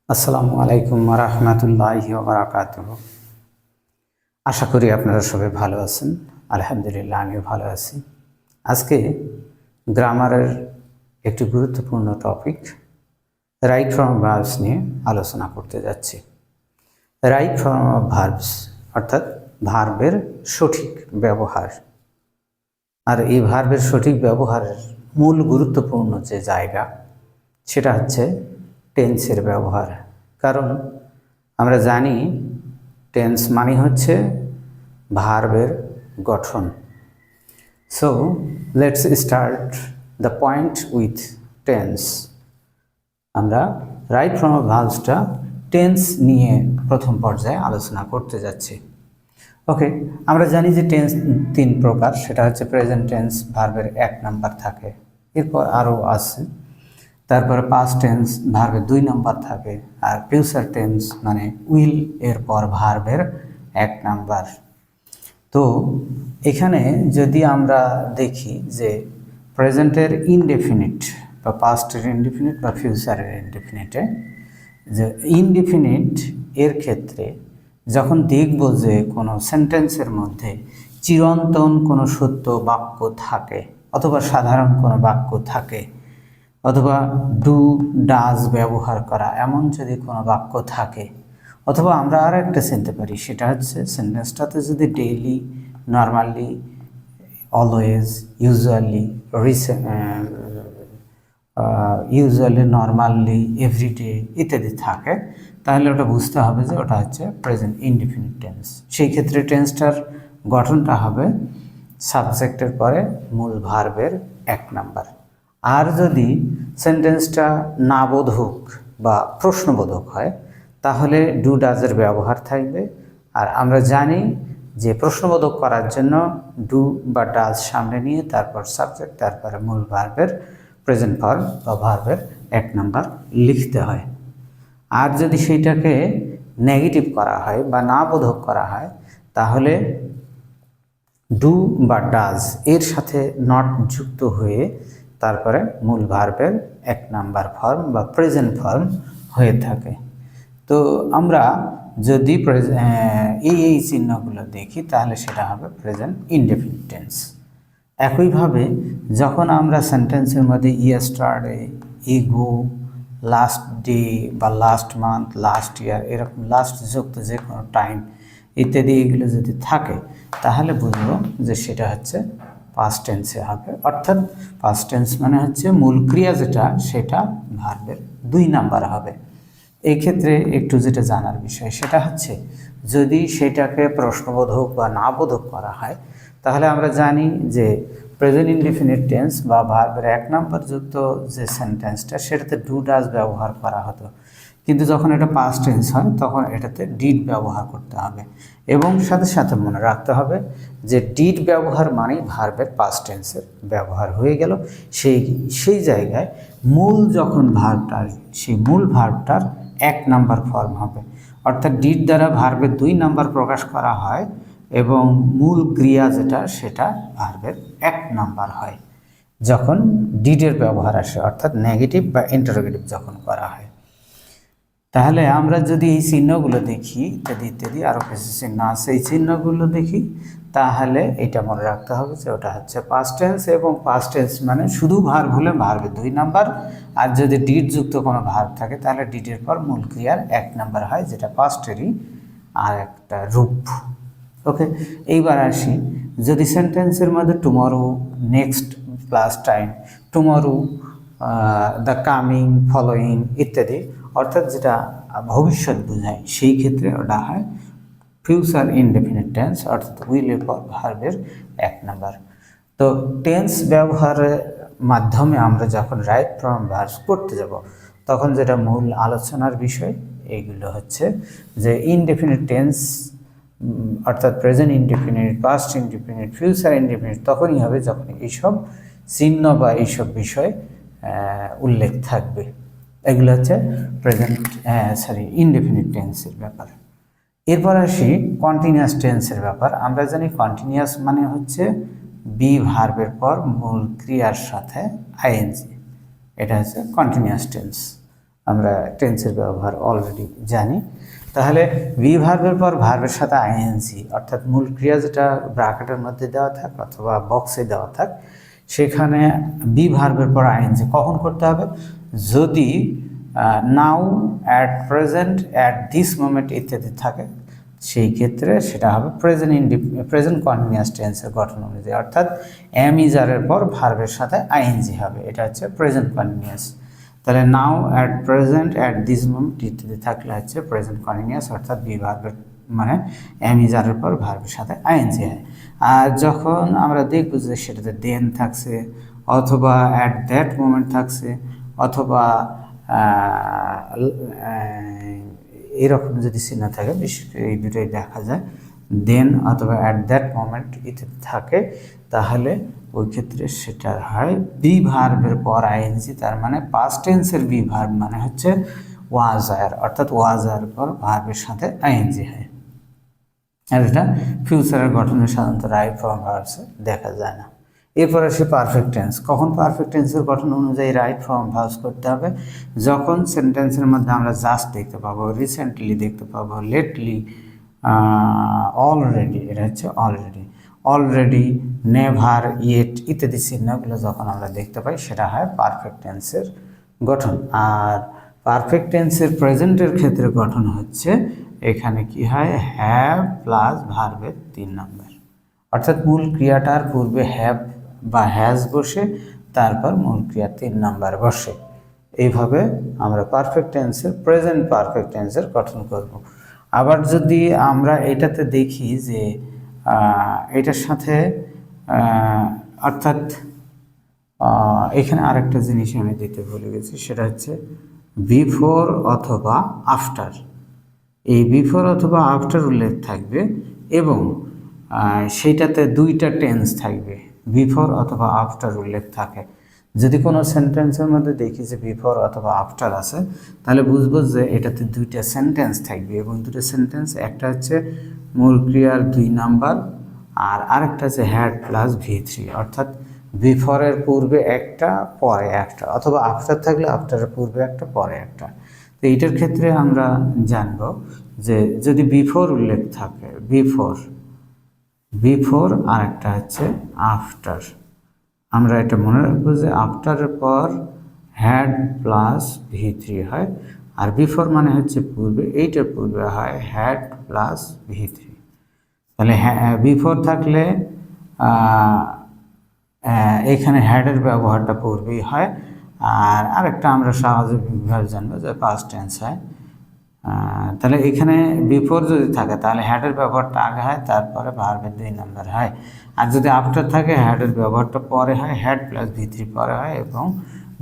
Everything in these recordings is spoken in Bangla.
আসসালামু আলাইকুম রাহমাতুল্লাহি ওয়া বারাকাতুহু। আশা করি আপনারা সবাই ভালো আছেন। আলহামদুলিল্লাহ আমিও ভালো আছি। আজকে গ্রামারের একটি গুরুত্বপূর্ণ topic right form of verbs নিয়ে আলোচনা করতে যাচ্ছি। রাইট ফর্ম অফ ভার্বস অর্থাৎ ভার্বের সঠিক ব্যবহার। আর এই ভার্বের সঠিক ব্যবহারের মূল গুরুত্বপূর্ণ যে জায়গা সেটা হচ্ছে টেন্সের ব্যবহার। কারণ আমরা জানি টেন্স মানে হচ্ছে ভার্বের গঠন। So let's start the point with tense. আমরা রাইট ফর্ম অফ ভার্বসটা টেন্স নিয়ে প্রথম পর্যায়ে আলোচনা করতে যাচ্ছি। ওকে, আমরা জানি যে টেন্স তিন প্রকার, সেটা হচ্ছে প্রেজেন্ট টেন্স, ভার্বের 1 নাম্বার থাকে, এরপর আরও আছে, তারপরে পাস্ট টেন্স ভার্বের 2 নাম্বার থাকে, আর ফিউচার টেন্স মানে উইল এরপর ভার্বের 1 নাম্বার। তো এখানে যদি আমরা দেখি যে প্রেজেন্টের ইনডেফিনিট বা পাস্টের ইনডেফিনিট বা ফিউচারের ইনডেফিনিটে, যে ইনডেফিনিট এর ক্ষেত্রে যখন দেখব যে কোনো সেন্টেন্সের মধ্যে চিরন্তন কোনো সত্য বাক্য থাকে অথবা সাধারণ কোনো বাক্য থাকে অথবা ডু ডাজ ব্যবহার করা এমন যদি কোনো বাক্য থাকে, অথবা আমরা আর একটা চিনতে পারি, সেটা হচ্ছে সেন্টেন্সটাতে যদি daily, normally, always, usually, normally, everyday ইত্যাদি থাকে, তাহলে ওটা বুঝতে হবে যে ওটা হচ্ছে প্রেজেন্ট ইনডিফিনিট টেন্স। সেই ক্ষেত্রে টেন্সটার গঠনটা হবে সাবজেক্টের পরে মূল ভার্বের 1 নাম্বার। আর যদি সেন্টেন্সটা নাবোধক বা প্রশ্নবোধক হয় তাহলে ডু ডাজের ব্যবহার থাকবে। আর আমরা জানি যে প্রশ্নবোধক করার জন্য ডু বা ডাজ সামনে নিয়ে তারপর সাবজেক্ট, তারপরে মূল ভার্বের প্রেজেন্ট ফর্ম বা ভার্বের 1 নাম্বার লিখতে হয়। আর যদি সেইটাকে নেগেটিভ করা হয় বা নাবোধক করা হয় তাহলে ডু বা ডাজ এর সাথে নট যুক্ত হয়ে তারপরে মূল ভার্বের 1 নাম্বার ফর্ম বা প্রেজেন্ট ফর্ম হয়ে থাকে। তো আমরা যদি এই চিহ্নগুলো দেখি তাহলে সেটা হবে প্রেজেন্ট ইনডেফিনিট টেন্স। একইভাবে যখন আমরা সেন্টেন্সের মধ্যে ইয়েস্টারডে, ইগো, লাস্ট ডে বা লাস্ট মান্থ, লাস্ট ইয়ার এরকম লাস্ট যুক্ত যে কোনো টাইম ইত্যাদি এগুলো যদি থাকে তাহলে বুঝবো যে সেটা হচ্ছে পাস্ট টেন্সে হবে। অর্থাৎ পাস্ট টেন্স মানে হচ্ছে মূল ক্রিয়া যেটা সেটা ভার্বের 2 নাম্বার হবে। এই ক্ষেত্রে একটু যেটা জানার বিষয় সেটা হচ্ছে যদি সেটাকে প্রশ্নবোধক বা নাবোধক করা হয় তাহলে আমরা জানি যে প্রেজেন্ট ইনডিফিনিট টেন্স বা ভার্বের 1 নাম্বার যুক্ত যে সেন্টেন্সটা সেটাতে ডু ডাজ ব্যবহার করা হতো, কিন্তু যখন এটা পাস্ট টেন্স হয় তখন এটাতে ডিড ব্যবহার করতে হবে। এবং সাথে সাথে মনে রাখতে হবে যে ডিড ব্যবহার মানেই ভার্বের পাস্ট টেন্সের ব্যবহার হয়ে গেল। সেই জায়গায় মূল যখন ভার্বটা সেই মূল ভার্বটার 1 নাম্বার ফর্ম হবে। অর্থাৎ ডিড দ্বারা ভার্বের 2 নাম্বার প্রকাশ করা হয় এবং মূল ক্রিয়া যেটা সেটা ভার্বের 1 নাম্বার হয় যখন ডিডের ব্যবহার আসে, অর্থাৎ নেগেটিভ বা ইন্টারোগেটিভ যখন করা হয়। তাহলে আমরা যদি এই চিহ্নগুলো দেখি ইত্যাদি ইত্যাদি আরও কিছু চিহ্ন আছে, এই চিহ্নগুলো দেখি তাহলে এটা মনে রাখতে হবে যে ওটা হচ্ছে পাস্ট টেন্স। এবং পাস্ট টেন্স মানে শুধু ভার্ব হলে ভার্বের 2 নাম্বার, আর যদি ডিড যুক্ত কোনো ভার্ব থাকে তাহলে ডিডের পর মূল ক্রিয়ার 1 নাম্বার হয়, যেটা পাস্টেরই আর একটা রূপ। ওকে, এইবার আসি যদি সেন্টেন্সের মধ্যে tomorrow, next plus time, tomorrow, the coming, following ইত্যাদি, অর্থাৎ যেটা ভবিষ্যৎ বোঝায়, সেই ক্ষেত্রে ওটা হয় ফিউচার ইনডেফিনিট টেন্স, অর্থাৎ উইলের পর ভার্বের 1 নাম্বার। তো টেন্স ব্যবহারের মাধ্যমে আমরা যখন রাইট ফর্ম ভার্বস করতে যাব তখন যেটা মূল আলোচনার বিষয় এইগুলো হচ্ছে যে ইনডেফিনিট টেন্স অর্থাৎ present indefinite, past indefinite, future indefinite তখনই হবে যখন এইসব চিহ্ন বা এইসব বিষয় উল্লেখ থাকবে। এগুলো হচ্ছে ইনডেফিনিট টেন্সের ব্যাপার। এরপর আসি কন্টিনিউয়াস টেন্সের ব্যাপার। আমরা জানি কন্টিনিউয়াস মানে হচ্ছে বি ভার্বের পর মূল ক্রিয়ার সাথে আইএনজি, এটা হচ্ছে কন্টিনিউয়াস টেন্স। আমরা টেন্সের ব্যবহার অলরেডি জানি। তাহলে বি ভার্বের পর ভার্বের সাথে আইএনজি অর্থাৎ মূল ক্রিয়া যেটা ব্র্যাকেটের মধ্যে দেওয়া থাক অথবা বক্সে দেওয়া থাক, সেখানে বি ভার্বের পর আইএনজি কখন করতে হবে? যদি now, at present, at this moment ইত্যাদি থাকে, সেই ক্ষেত্রে সেটা হবে প্রেজেন্ট কন্টিনিউয়াস টেন্সের গঠন অনুযায়ী, অর্থাৎ এম ইজারের পর ভার্বের সাথে আইএনজি হবে। এটা হচ্ছে প্রেজেন্ট কন্টিনিউয়াস। তাহলে now, at present, at this moment ইত্যাদি থাকলে হচ্ছে প্রেজেন্ট কন্টিনিউয়াস, অর্থাৎ বি ভার্বের মানে এম ইজারের পর ভার্বের সাথে আইএনজি হয়। আর যখন আমরা দেখব যে সেটাতে দেন থাকছে অথবা অ্যাট দ্যাট মোমেন্ট থাকছে অথবা এরকম যদি চিহ্ন থাকে, বিশেষ করে এই দুটোই দেখা যায়, দেন অথবা অ্যাট দ্যাট মোমেন্ট ইত্যাদি থাকে, তাহলে ওই ক্ষেত্রে সেটা হয় বি ভার্বের পর আইএনজি। তার মানে পাস্ট টেন্সের বি ভার্ব মানে হচ্ছে ওয়াজ আর, অর্থাৎ ওয়াজ আর পর ভার্বের সাথে আইএনজি হয়। আর এটা ফিউচারের গঠনে সাধারণত রাইট ফর্ম ভার্বসে দেখা যায় না। এরপর আসে পারফেক্ট টেন্স। কখন পারফেক্ট টেন্সের গঠন অনুযায়ী রাইট ফর্ম ভার্বস করতে হবে? যখন সেন্টেন্সের মধ্যে আমরা জাস্ট দেখতে পাবো, রিসেন্টলি দেখতে পাবো, লেটলি, অলরেডি, এটা হচ্ছে অলরেডি, নেভার, ইয়েট ইত্যাদি চিহ্নগুলো যখন আমরা দেখতে পাই, সেটা হয় পারফেক্ট টেন্সের গঠন। আর পারফেক্ট টেন্সের প্রেজেন্টের ক্ষেত্রে গঠন হচ্ছে এখানে কি হয়, হ্যাভ প্লাস ভার্বের 3 নম্বর, অর্থাৎ মূল ক্রিয়াটার পূর্বে হ্যাভ বা হ্যাজ বসে তারপর মূল ক্রিয়া 3 নাম্বার বসে। এইভাবে আমরা পারফেক্ট টেন্সের প্রেজেন্ট পারফেক্ট টেন্সের গঠন করব। আবার যদি আমরা এটাতে দেখি যে এটার সাথে অর্থাৎ এখানে আরেকটা জিনিস আমি দিতে ভুলে গেছি, সেটা হচ্ছে বিফোর অথবা আফটার। এই বিফোর অথবা আফটার উল্লেখ থাকবে এবং সেইটাতে 2টা টেন্স থাকবে, বিফোর অথবা আফটার উল্লেখ থাকে। যদি কোনো সেন্টেন্সের মধ্যে দেখি যে বিফোর অথবা আফটার আছে, তাহলে বুঝবো যে এটাতে 2টা সেন্টেন্স থাকবে এবং 2টা সেন্টেন্স, একটা হচ্ছে মূল ক্রিয়ার 2 নাম্বার আর আরেকটা হচ্ছে হ্যাড প্লাস V3, অর্থাৎ বিফোরের পূর্বে একটা পরে একটা, অথবা আফটার থাকলে আফটারের পূর্বে একটা পরে একটা। তো এইটার ক্ষেত্রে আমরা জানব যে যদি বিফোর উল্লেখ থাকে, বিফোর আর একটা হচ্ছে আফটার, আমরা এটা মনে রাখবো যে আফটারের পর হ্যাড প্লাস V3 হয়, আর বিফোর মানে হচ্ছে পূর্বে, এইটার পূর্বে হয় হ্যাড প্লাস V3। তাহলে বিফোর থাকলে এখানে হ্যাডের ব্যবহারটা পূর্বেই হয়, আর আরেকটা আমরা স্বাভাবিকভাবে জানবো যে পাস্ট টেন্স হয়। তাহলে এখানে বিফোর যদি থাকে তাহলে হ্যাডের ব্যবহারটা আগে হয়, তারপরে ভার্বের 2 নাম্বার হয়। আর যদি আফটার থাকে হ্যাডের ব্যবহারটা পরে হয়, হ্যাড প্লাস V3 পরে হয় এবং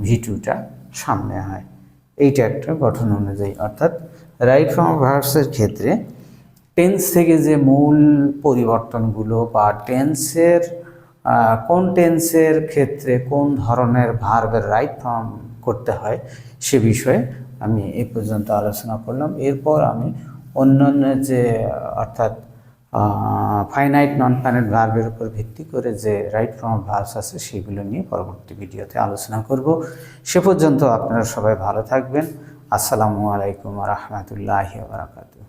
V2টা সামনে হয়। এইটা একটা গঠন অনুযায়ী, অর্থাৎ রাইট ফর্ম ভার্বসের ক্ষেত্রে টেন্স থেকে যে মূল পরিবর্তনগুলো বা টেন্সের কোন টেন্সের ক্ষেত্রে কোন ধরনের ভার্বের রাইট ফর্ম করতে হয় সে বিষয়ে আমি এই পর্যন্ত আলোচনা করলাম। এরপর আমি অন্যান্য যে অর্থাৎ ফাইনাইট নন ফাইনাইট ভার্বের উপর ভিত্তি করে যে রাইট ফর্ম ভার্বস আছে সেগুলো নিয়ে পরবর্তী ভিডিওতে আলোচনা করব। সে পর্যন্ত আপনারা সবাই ভালো থাকবেন। আসসালামু আলাইকুম ওয়া রাহমাতুল্লাহি ওয়া বারাকাতুহু।